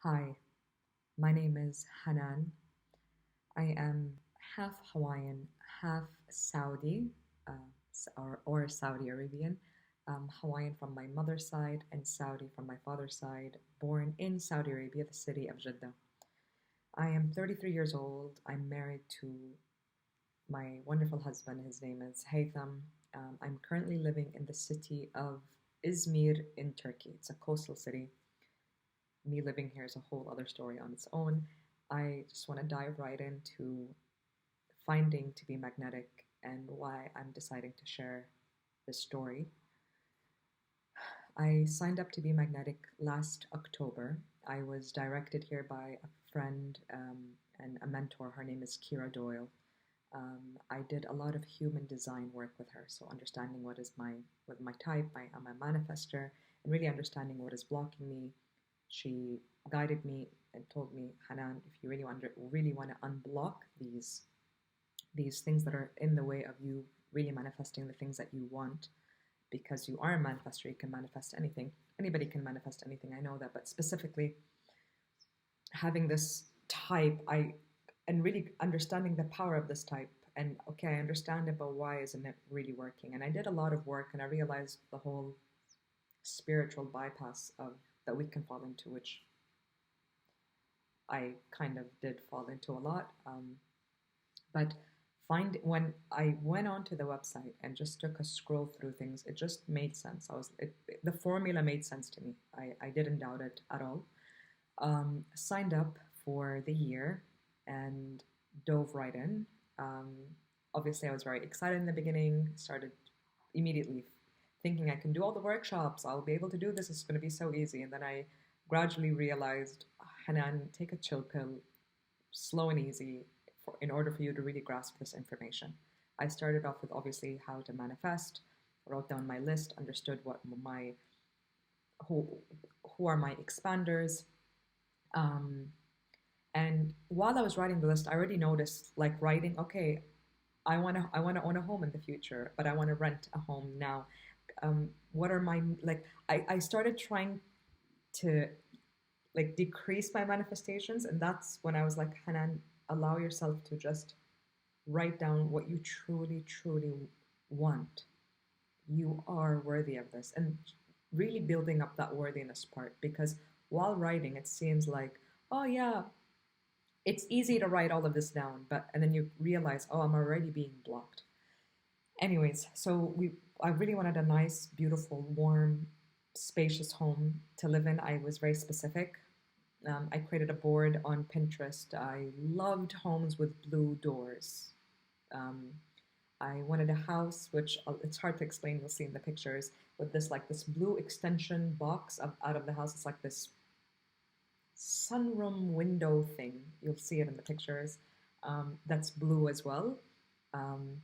Hi, my name is Hanan. I am half Hawaiian, half Saudi, or Saudi Arabian. Hawaiian from my mother's side and Saudi from my father's side, born in Saudi Arabia, the city of Jeddah. I am 33 years old. I'm married to my wonderful husband. His name is Haytham. I'm currently living in the city of Izmir in Turkey. It's a coastal city. Me living here is a whole other story on its own. I just want to dive right into finding to be magnetic and why I'm deciding to share this story. I signed up to be magnetic last October. I was directed here by a friend and a mentor. Her name is Kira Doyle. I did a lot of human design work with her, so understanding what my type. I'm a manifester, and really understanding what is blocking me. She guided me and told me, Hanan, if you really want to unblock these things that are in the way of you really manifesting the things that you want, because you are a manifestor, you can manifest anything. Anybody can manifest anything, I know that, but specifically having this type, and really understanding the power of this type, and okay, I understand it, but why isn't it really working? And I did a lot of work and I realized the whole spiritual bypass of that we can fall into, which I kind of did fall into a lot. But when I went onto the website and just took a scroll through things, it just made sense. The formula made sense to me. I didn't doubt it at all. Signed up for the year and dove right in. Um, Obviously, I was very excited in the beginning. Started immediately thinking I can do all the workshops. I'll be able to do this. It's going to be so easy. And then I gradually realized, Hanan, take a chill pill, slow and easy, in order for you to really grasp this information. I started off with obviously how to manifest, wrote down my list, understood who who are my expanders. Um, and while I was writing the list, I already noticed, like, writing, okay, I want to own a home in the future, but I want to rent a home now. What are my, like, I started trying to, like, decrease my manifestations, and that's when I was like, Hanan, allow yourself to just write down what you truly, truly want. You are worthy of this, and really building up that worthiness part, because while writing, it seems like, oh yeah, it's easy to write all of this down, but and then you realize, oh, I'm already being blocked. Anyways, I really wanted a nice, beautiful, warm, spacious home to live in. I was very specific. I created a board on Pinterest. I loved homes with blue doors. Um, I wanted a house, which it's hard to explain. You'll see in the pictures, with this blue extension box out of the house. It's like this sunroom window thing. You'll see it in the pictures. That's blue as well. Um,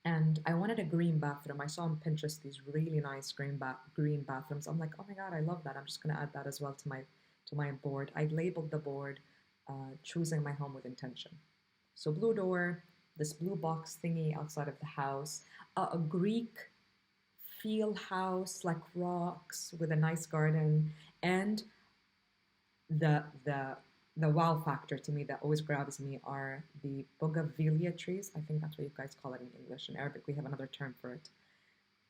and I wanted a green bathroom. I saw on Pinterest these really nice green bathrooms. I'm like, oh my god, I love that. I'm just gonna add that as well to my board. I labeled the board, choosing my home with intention. So blue door, this blue box thingy outside of the house, a Greek feel house, like rocks with a nice garden, and the the the wow factor to me that always grabs me are the bougainvillea trees. I think that's what you guys call it in English. In Arabic, we have another term for it.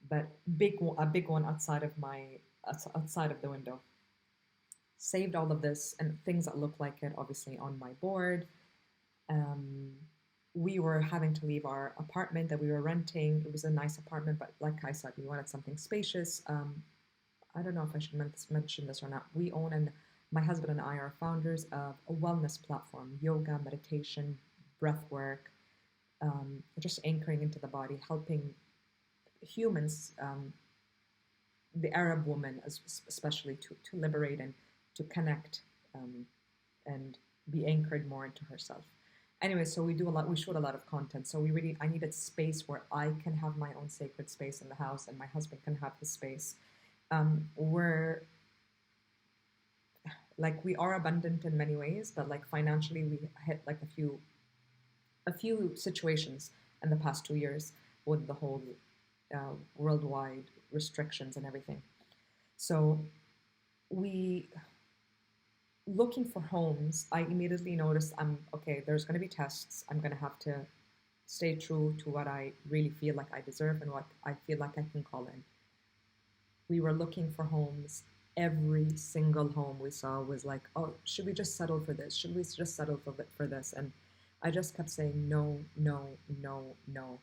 But a big one outside of the window. Saved all of this and things that look like it, obviously, on my board. Um, we were having to leave our apartment that we were renting. It was a nice apartment, but like I said, we wanted something spacious. I don't know if I should mention this or not. My husband and I are founders of a wellness platform, yoga, meditation, breath work, just anchoring into the body, helping humans, the Arab woman especially, to liberate and to connect, and be anchored more into herself. Anyway, so we shoot a lot of content. So I needed space where I can have my own sacred space in the house and my husband can have his space. We're like, we are abundant in many ways, but like financially we hit like a few situations in the past 2 years with the whole worldwide restrictions and everything. So we looking for homes, I immediately noticed okay, there's going to be tests. I'm going to have to stay true to what I really feel like I deserve and what I feel like I can call in. We were looking for homes. Every single home we saw was like, oh, should we just settle for this? Should we just settle for this? And I just kept saying no, no, no, no.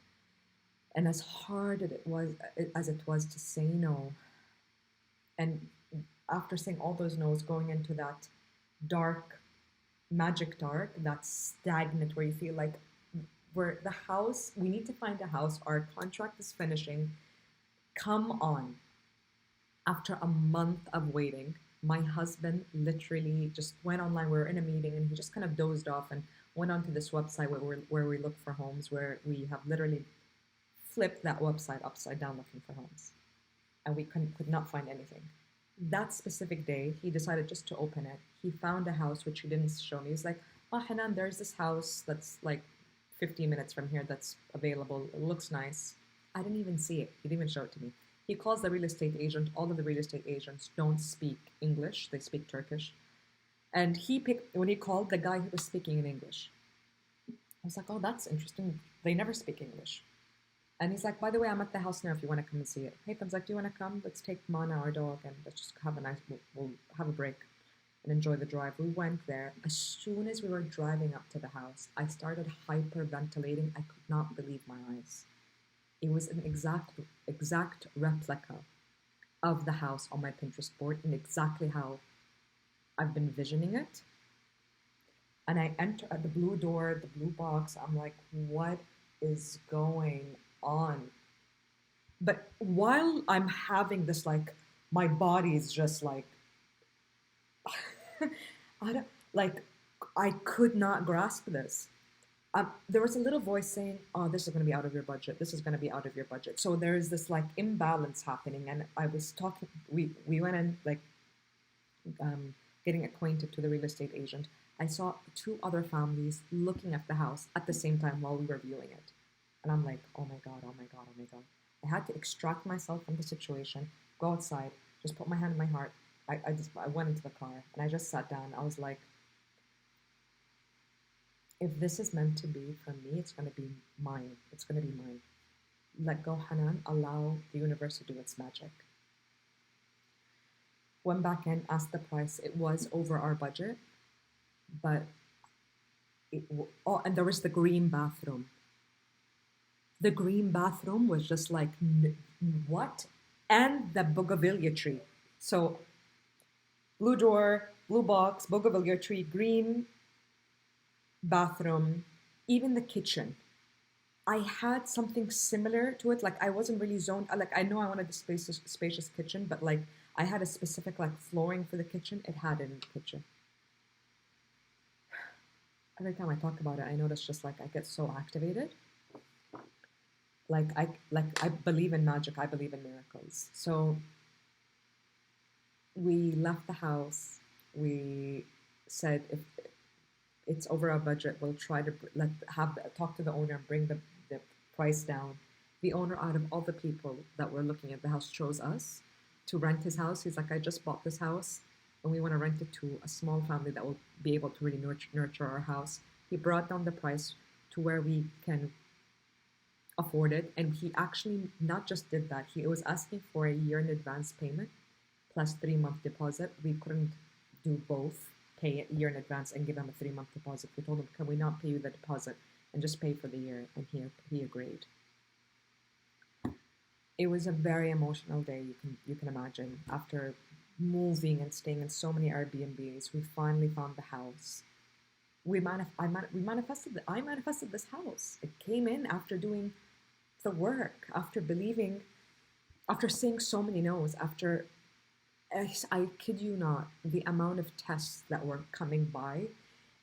And as hard as it was to say no, and after saying all those no's, going into that dark, magic dark, that stagnant where you feel like we need to find a house, our contract is finishing. Come on. After a month of waiting, my husband literally just went online. We were in a meeting and he just kind of dozed off and went onto this website where we look for homes, where we have literally flipped that website upside down looking for homes. And we could not find anything. That specific day, he decided just to open it. He found a house which he didn't show me. He's like, oh, Hanan, there's this house that's like 15 minutes from here that's available. It looks nice. I didn't even see it. He didn't even show it to me. He calls the real estate agent. All of the real estate agents don't speak English. They speak Turkish. And when he called, the guy who was speaking in English. I was like, oh, that's interesting. They never speak English. And he's like, by the way, I'm at the house now if you want to come and see it. Haytham's like, do you want to come? Let's take Mana, our dog, and let's just have we'll have a break and enjoy the drive. We went there. As soon as we were driving up to the house, I started hyperventilating. I could not believe my eyes. It was an exact replica of the house on my Pinterest board and exactly how I've been visioning it. And I enter at the blue door, the blue box. I'm like, what is going on? But while I'm having this, like, my body is just like, I could not grasp this. There was a little voice saying, oh, this is going to be out of your budget. This is going to be out of your budget. So there is this like imbalance happening. And I was talking, we went in like getting acquainted to the real estate agent. I saw two other families looking at the house at the same time while we were viewing it. And I'm like, oh my God, oh my God, oh my God. I had to extract myself from the situation, go outside, just put my hand on my heart. I went into the car and I just sat down. I was like, if this is meant to be for me, it's going to be mine. It's going to be mine. Let go, Hanan. Allow the universe to do its magic. Went back in, asked the price. It was over our budget, but and there was the green bathroom. The green bathroom was just like, what? And the bougainvillea tree. So, blue door, blue box, bougainvillea tree, green bathroom, even the kitchen. I had something similar to it. Like, I wasn't really zoned. Like, I know I wanted a spacious kitchen, but like, I had a specific like flooring for the kitchen. It had it in the kitchen. Every time I talk about it, I notice just like I get so activated. I believe in magic. I believe in miracles. So we left the house. We said, if it's over our budget, we'll try to talk to the owner and bring the price down. The owner, out of all the people that were looking at the house, chose us to rent his house. He's like, I just bought this house and we want to rent it to a small family that will be able to really nurture our house. He brought down the price to where we can afford it. And he actually not just did that, he was asking for a year in advance payment plus 3-month deposit. We couldn't do both, pay it a year in advance and give him a 3-month deposit. We told him, can we not pay you the deposit and just pay for the year? And he agreed. It was a very emotional day, you can imagine. After moving and staying in so many Airbnbs, we finally found the house. I manifested this house. It came in after doing the work, after believing, after saying so many no's, after, I kid you not, the amount of tests that were coming by,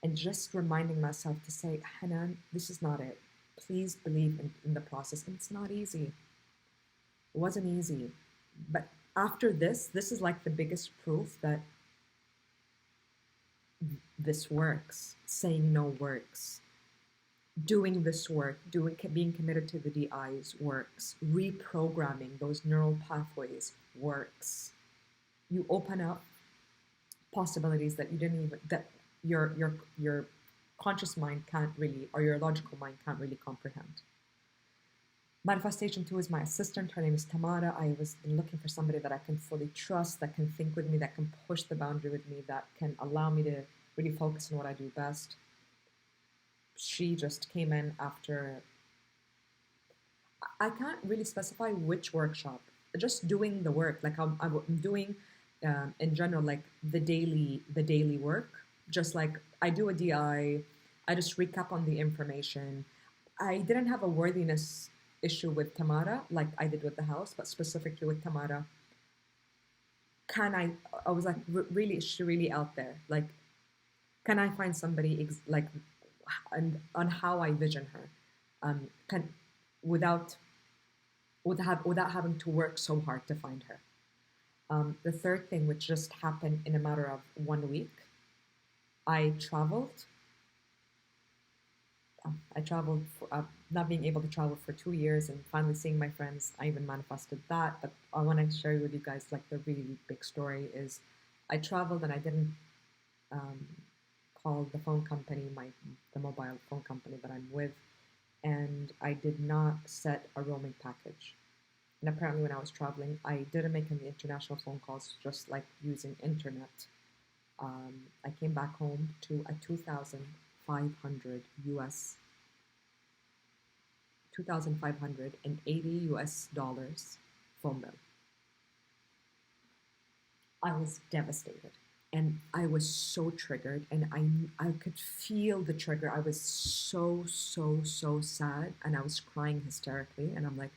and just reminding myself to say, Hanan, this is not it. Please believe in the process. And it's not easy. It wasn't easy. But after this is like the biggest proof that this works. Saying no works. Doing this work, being committed to the DIs works. Reprogramming those neural pathways works. You open up possibilities that you didn't even, that your conscious mind can't really, or your logical mind can't really comprehend. Manifestation 2 is my assistant. Her name is Tamara. I was looking for somebody that I can fully trust, that can think with me, that can push the boundary with me, that can allow me to really focus on what I do best. She just came in after, I can't really specify which workshop, just doing the work. Like I'm doing in general, like the daily work. Just like I do a DI, I just recap on the information. I didn't have a worthiness issue with Tamara like I did with the house, but specifically with Tamara, I was like, really, is she really out there? Like, can I find somebody like, and on how I vision her, can without without having to work so hard to find her. The third thing, which just happened in a matter of 1 week, I traveled. I traveled, not being able to travel for 2 years and finally seeing my friends. I even manifested that. But I want to share with you guys like the really big story is I traveled and I didn't call the phone company, the mobile phone company that I'm with, and I did not set a roaming package. And apparently when I was traveling, I didn't make any international phone calls, just like using internet. I came back home to a 2,500 US, 2,580 US dollars phone bill. I was devastated and I was so triggered, and I could feel the trigger. I was so sad, and I was crying hysterically, and I'm like,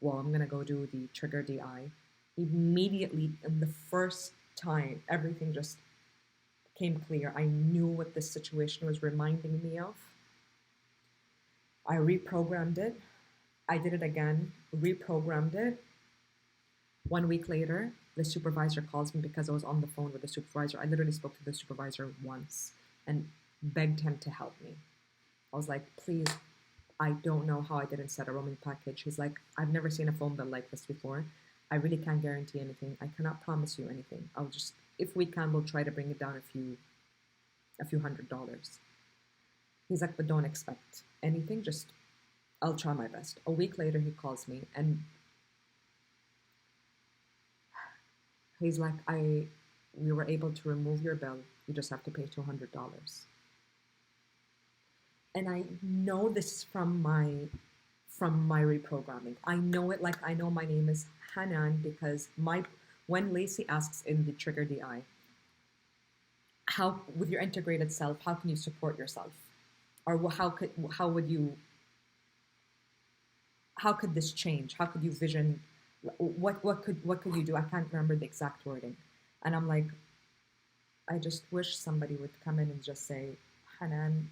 well, I'm gonna go do the trigger DI. Immediately, in the first time, everything just came clear. I knew what this situation was reminding me of. I reprogrammed it. I did it again, reprogrammed it. 1 week later, the supervisor calls me because I was on the phone with the supervisor. I literally spoke to the supervisor once and begged him to help me. I was like, please, I don't know how I didn't set a roaming package. He's like, I've never seen a phone bill like this before. I really can't guarantee anything. I cannot promise you anything. I'll just, if we can, we'll try to bring it down a few $100s. He's like, but don't expect anything. Just, I'll try my best. A week later, he calls me and he's like, we were able to remove your bill. You just have to pay $200. And I know this from my reprogramming. I know it like I know my name is Hanan because when Lacey asks in the trigger DI, how with your integrated self, how can you support yourself, or how could this change? How could you vision? What could you do? I can't remember the exact wording, and I'm like, I just wish somebody would come in and just say, Hanan.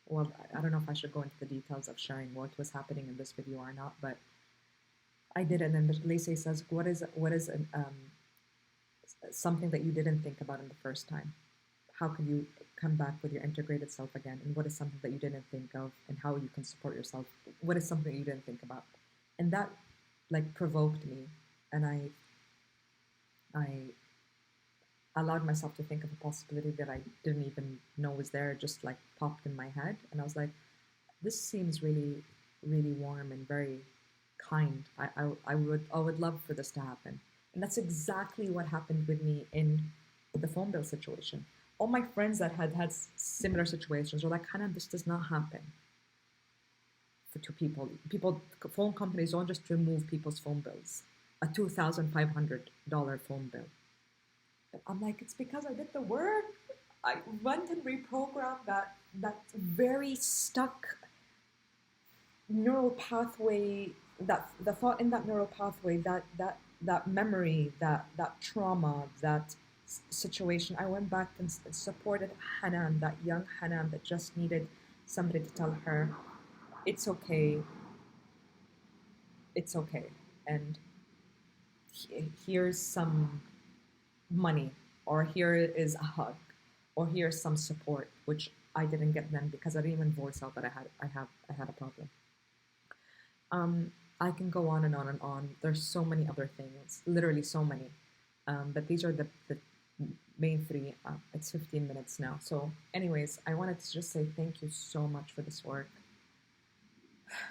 Well, I don't know if I should go into the details of sharing what was happening in this video or not, but I did, and then Lacey says, what is something that you didn't think about in the first time? How can you come back with your integrated self again? And what is something that you didn't think of, and how you can support yourself? What is something you didn't think about? And that like provoked me, and I allowed myself to think of a possibility that I didn't even know was there. It just like popped in my head, and I was like, this seems really, really warm and very kind. I would love for this to happen. And that's exactly what happened with me in the phone bill situation. All my friends that had similar situations were like, Hanan, this does not happen to people. Phone companies don't just remove people's phone bills. A $2,500 phone bill. I'm like, it's because I did the work. I went and reprogrammed that very stuck neural pathway, that the thought in that neural pathway, that memory, that trauma, that situation. I went back and supported Hanan, that young Hanan that just needed somebody to tell her, it's okay, and here's some money, or here is a hug, or here's some support, which I didn't get then because I didn't even voice out that I had a problem. I can go on and on and on. There's so many other things, literally so many. But these are the main three. It's 15 minutes now. So anyways, I wanted to just say thank you so much for this work.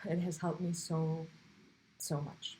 It has helped me so much.